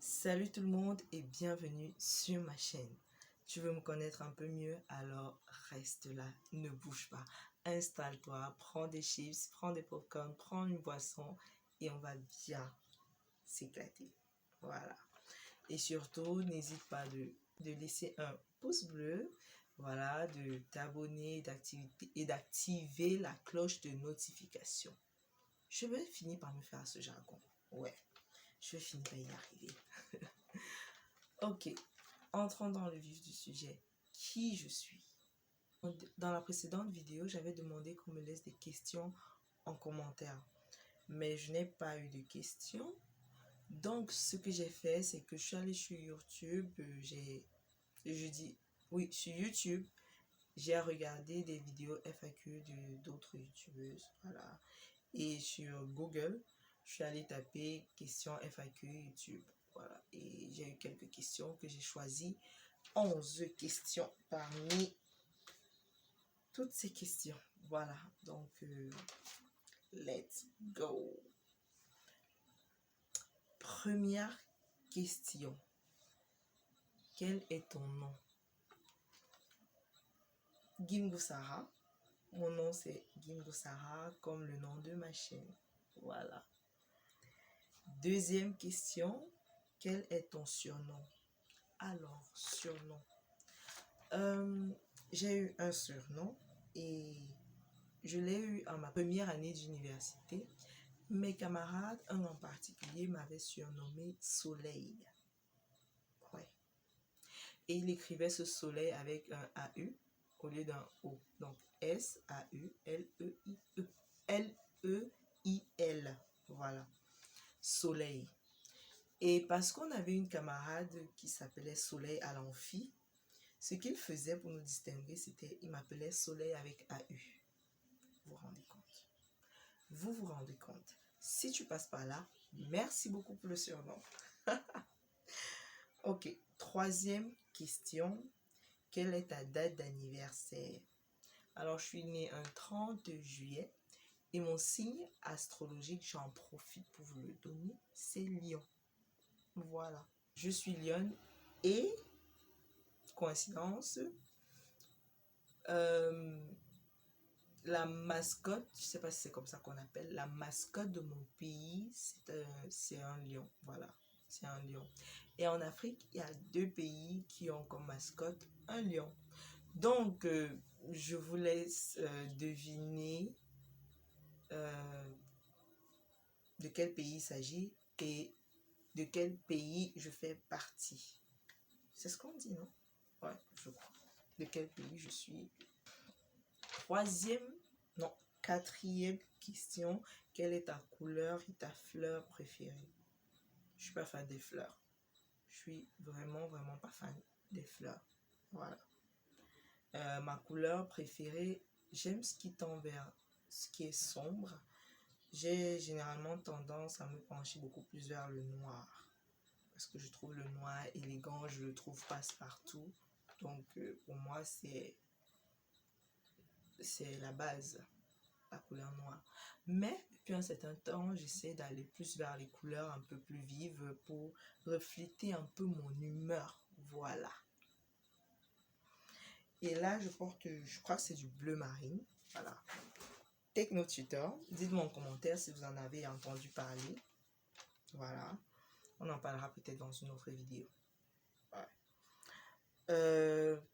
Salut tout le monde et bienvenue sur ma chaîne. Tu veux me connaître un peu mieux? Alors reste là, ne bouge pas. Installe-toi, prends des chips, prends des popcorn, prends une boisson et on va bien s'éclater. Voilà. Et surtout, n'hésite pas de laisser un pouce bleu. Voilà, de t'abonner et d'activer la cloche de notification. Je vais finir par me faire ce jargon. Ouais. Je vais finir par y arriver. Ok, entrons dans le vif du sujet. Qui je suis? Dans la précédente vidéo, j'avais demandé qu'on me laisse des questions en commentaire. Mais je n'ai pas eu de questions. Donc, ce que j'ai fait, c'est que je suis allée sur YouTube. Sur YouTube, j'ai regardé des vidéos FAQ d'autres YouTubeuses. Voilà. Et sur Google, je suis allée taper questions FAQ YouTube. Voilà. Et j'ai eu quelques questions que j'ai choisies. 11 questions parmi toutes ces questions. Voilà. Donc, let's go. Première question. Quel est ton nom? Gimgo Sarah. Mon nom c'est Gimgo Sarah, comme le nom de ma chaîne. Voilà. Deuxième question. Quel est ton surnom? Alors, surnom. J'ai eu un surnom et je l'ai eu en ma première année d'université. Mes camarades, un en particulier, m'avait surnommé Soleil. Ouais. Et il écrivait ce soleil avec un AU au lieu d'un O. Donc S-A-U-L-E-I-E. L-E-I-L. Voilà. Soleil. Et parce qu'on avait une camarade qui s'appelait Soleil à l'amphi, ce qu'il faisait pour nous distinguer, c'était il m'appelait Soleil avec AU. Vous vous rendez compte? Vous vous rendez compte? Si tu passes par là, merci beaucoup pour le surnom. Ok, troisième question. Quelle est ta date d'anniversaire? Alors, je suis née un 30 juillet et mon signe astrologique, j'en profite pour vous le donner, c'est Lion. Voilà. Je suis Lionne et, coïncidence, la mascotte, je ne sais pas si c'est comme ça qu'on appelle, la mascotte de mon pays, c'est un lion. Voilà, c'est un lion. Et en Afrique, il y a 2 pays qui ont comme mascotte un lion. Donc, je vous laisse deviner de quel pays il s'agit et de quel pays je fais partie. C'est ce qu'on dit, non? Ouais, je crois. De quel pays je suis. Quatrième question. Quelle est ta couleur et ta fleur préférée? Je suis pas fan des fleurs. Je suis vraiment pas fan des fleurs. Voilà. Ma couleur préférée, j'aime ce qui tend vers ce qui est sombre. J'ai généralement tendance à me pencher beaucoup plus vers le noir. Parce que je trouve le noir élégant, je le trouve passe-partout. Donc, pour moi, c'est la base, la couleur noire. Mais depuis un certain temps, j'essaie d'aller plus vers les couleurs un peu plus vives pour refléter un peu mon humeur. Voilà. Et là, je crois que c'est du bleu marine. Voilà. Technotutor. Dites-moi en commentaire si vous en avez entendu parler. Voilà. On en parlera peut-être dans une autre vidéo. Ouais.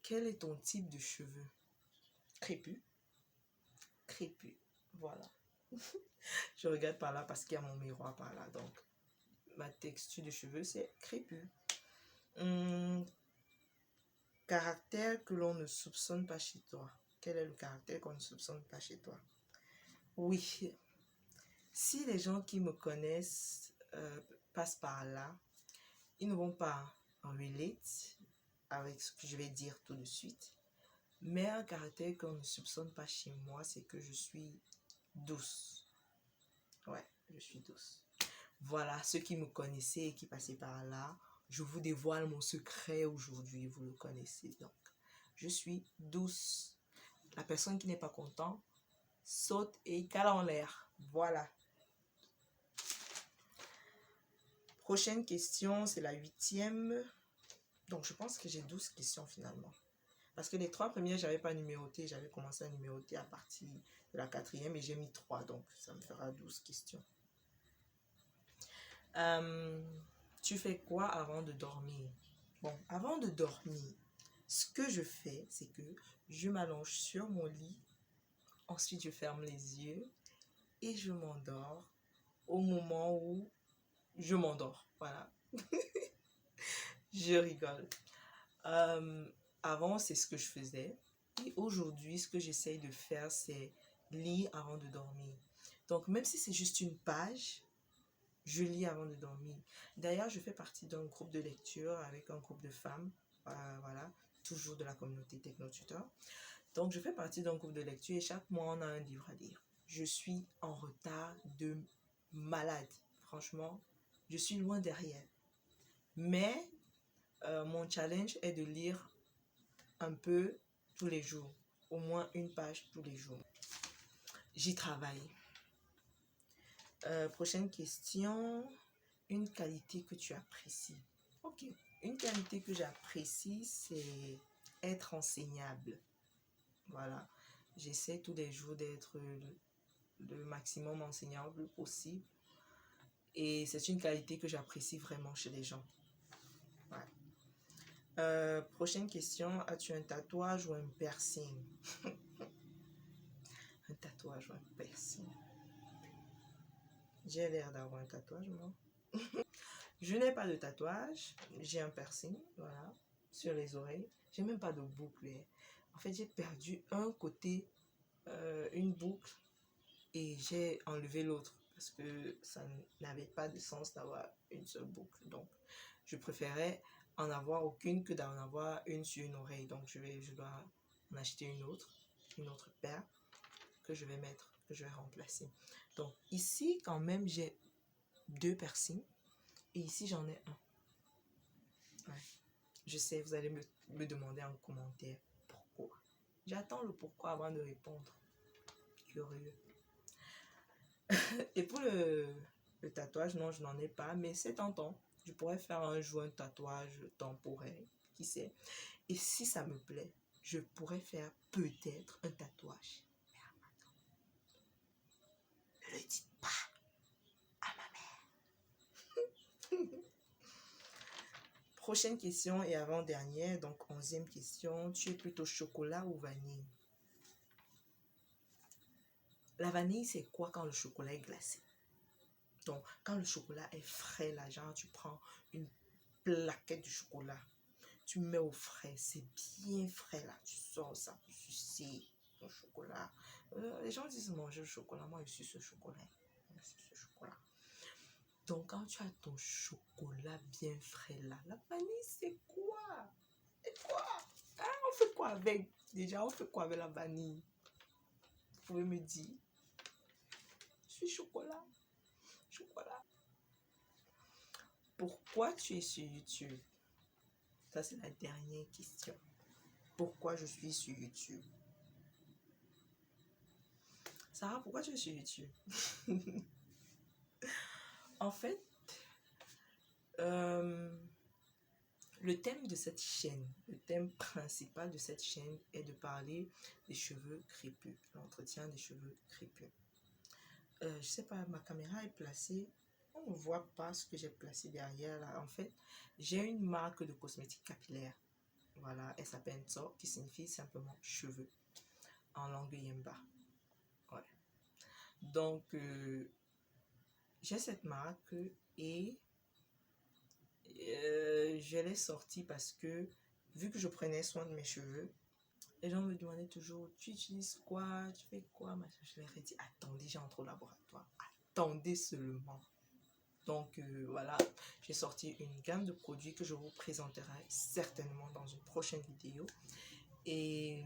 Quel est ton type de cheveux? Crépus. Crépus. Voilà. Je regarde par là parce qu'il y a mon miroir par là. Donc, ma texture de cheveux, c'est crépus. Caractère que l'on ne soupçonne pas chez toi. Quel est le caractère qu'on ne soupçonne pas chez toi? Oui. Si les gens qui me connaissent passent par là, ils ne vont pas en relate avec ce que je vais dire tout de suite. Mais un caractère qu'on ne soupçonne pas chez moi, c'est que je suis douce. Ouais, je suis douce. Voilà, ceux qui me connaissaient et qui passaient par là, je vous dévoile mon secret aujourd'hui, vous le connaissez donc. Je suis douce. La personne qui n'est pas contente saute et cale en l'air. Voilà. Prochaine question, c'est la 8e. Donc, je pense que j'ai 12 questions finalement. Parce que les 3 premières, je n'avais pas numéroté. J'avais commencé à numéroter à partir de la 4e et j'ai mis 3. Donc, ça me fera 12 questions. Tu fais quoi avant de dormir? Bon, avant de dormir, ce que je fais, c'est que je m'allonge sur mon lit. Ensuite, je ferme les yeux et je m'endors au moment où je m'endors. Voilà. Je rigole. Avant, c'est ce que je faisais. Et aujourd'hui, ce que j'essaye de faire, c'est lire avant de dormir. Donc, même si c'est juste une page, je lis avant de dormir. D'ailleurs, je fais partie d'un groupe de lecture avec un groupe de femmes. Voilà, toujours de la communauté Technotuteur. Donc, je fais partie d'un groupe de lecture et chaque mois, on a un livre à lire. Je suis en retard de malade. Franchement, je suis loin derrière. Mais mon challenge est de lire un peu tous les jours. Au moins une page tous les jours. J'y travaille. Prochaine question. Une qualité que tu apprécies. Ok. Une qualité que j'apprécie, c'est être enseignable. Voilà. J'essaie tous les jours d'être le maximum enseignable possible. Et c'est une qualité que j'apprécie vraiment chez les gens. Ouais. Prochaine question. As-tu un tatouage ou un piercing? Un tatouage ou un piercing? J'ai l'air d'avoir un tatouage, moi. Je n'ai pas de tatouage. J'ai un piercing, voilà, sur les oreilles. J'ai même pas de boucle. En fait, j'ai perdu un côté, une boucle, et j'ai enlevé l'autre parce que ça n'avait pas de sens d'avoir une seule boucle. Donc, je préférais en avoir aucune que d'en avoir une sur une oreille. Donc, je dois en acheter une autre paire que je vais mettre, que je vais remplacer. Donc, ici, quand même, j'ai 2 piercings et ici, j'en ai un. Ouais. Je sais, vous allez me demander en commentaire pourquoi. J'attends le pourquoi avant de répondre. Curieux. Et pour le tatouage, non, je n'en ai pas, mais c'est tentant. Je pourrais faire un jour un tatouage temporaire, qui sait. Et si ça me plaît, je pourrais faire peut-être un tatouage. Mais attends, ne le dites pas à ma mère. Prochaine question et avant-dernière, donc 11e question. Tu es plutôt chocolat ou vanille? La vanille, c'est quoi quand le chocolat est glacé? Donc, quand le chocolat est frais, là, genre, tu prends une plaquette de chocolat, tu mets au frais, c'est bien frais, là, tu sors ça, tu sucer ton chocolat. Les gens disent manger le chocolat, moi, je suis ce chocolat. Je suis ce chocolat. Donc, quand tu as ton chocolat bien frais, là, la vanille, c'est quoi? C'est quoi? Hein, on fait quoi avec? Déjà, on fait quoi avec la vanille? Vous pouvez me dire? Je suis chocolat. Chocolat. Pourquoi tu es sur YouTube? Ça, c'est la dernière question. Pourquoi je suis sur YouTube? Sarah, pourquoi tu es sur YouTube? En fait, le thème de cette chaîne, le thème principal de cette chaîne est de parler des cheveux crépus, l'entretien des cheveux crépus. Je sais pas, ma caméra est placée, on ne voit pas ce que j'ai placé derrière là. En fait, j'ai une marque de cosmétiques capillaires. Voilà, elle s'appelle Tso, qui signifie simplement cheveux en langue Yemba. Ouais. Donc, j'ai cette marque et je l'ai sortie parce que vu que je prenais soin de mes cheveux, les gens me demandaient toujours, tu utilises quoi, tu fais quoi, je leur ai dit, attendez, j'entre au laboratoire, attendez seulement. Donc voilà, j'ai sorti une gamme de produits que je vous présenterai certainement dans une prochaine vidéo. Et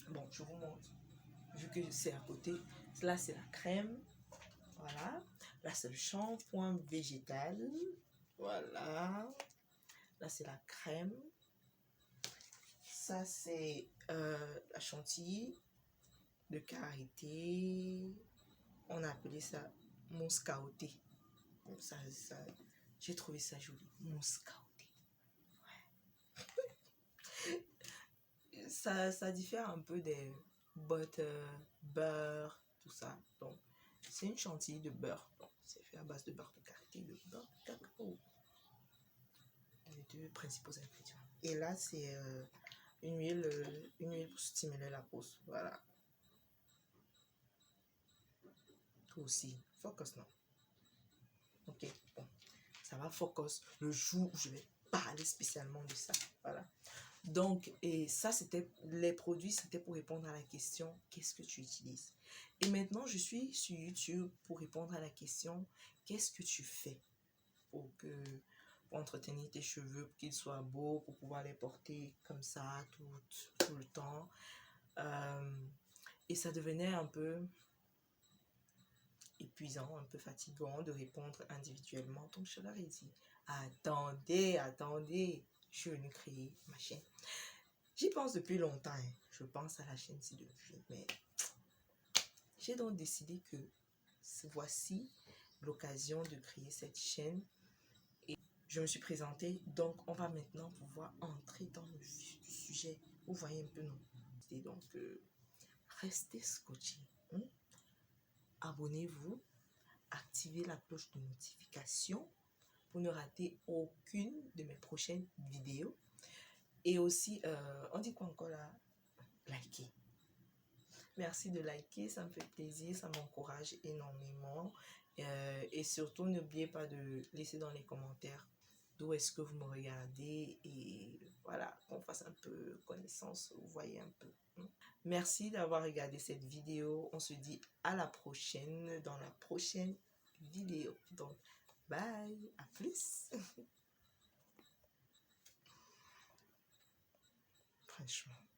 bon, je vous montre, vu que c'est à côté, là c'est la crème, voilà, là c'est le shampoing végétal, voilà, là c'est la crème, ça c'est la chantilly de karité, on a appelé ça mousse caotée. Ça J'ai trouvé ça joli. Mousse caoutée. Ça diffère un peu des butter, beurre, tout ça. Donc, c'est une chantilly de beurre. Donc, c'est fait à base de beurre de karité, de beurre de cacao. Les deux principaux ingrédients. Et là, c'est une huile pour stimuler la peau. Voilà. Toi aussi. Focus, non? Ok, bon. Ça va focus le jour où je vais parler spécialement de ça. Voilà. Donc, et ça, c'était les produits, c'était pour répondre à la question, qu'est-ce que tu utilises? Et maintenant, je suis sur YouTube pour répondre à la question, qu'est-ce que tu fais pour entretenir tes cheveux, pour qu'ils soient beaux, pour pouvoir les porter comme ça tout le temps. Et ça devenait un peu épuisant, un peu fatigant de répondre individuellement. Donc, je leur ai dit, attendez, je vais créer ma chaîne. J'y pense depuis longtemps, hein. Je pense à la chaîne-ci depuis, mais j'ai donc décidé que voici l'occasion de créer cette chaîne. Et je me suis présentée, donc on va maintenant pouvoir entrer dans le vif du sujet. Vous voyez un peu, non? Et donc, restez scotchés. Hein? Abonnez-vous, activez la cloche de notification pour ne rater aucune de mes prochaines vidéos. Et aussi, on dit quoi encore là? Likez. Merci de liker, ça me fait plaisir, ça m'encourage énormément. Et surtout, n'oubliez pas de laisser dans les commentaires d'où est-ce que vous me regardez. Et voilà, qu'on fasse un peu connaissance, vous voyez un peu. Merci d'avoir regardé cette vidéo. On se dit à la prochaine, dans la prochaine vidéo. Donc, bye, à plus. Franchement.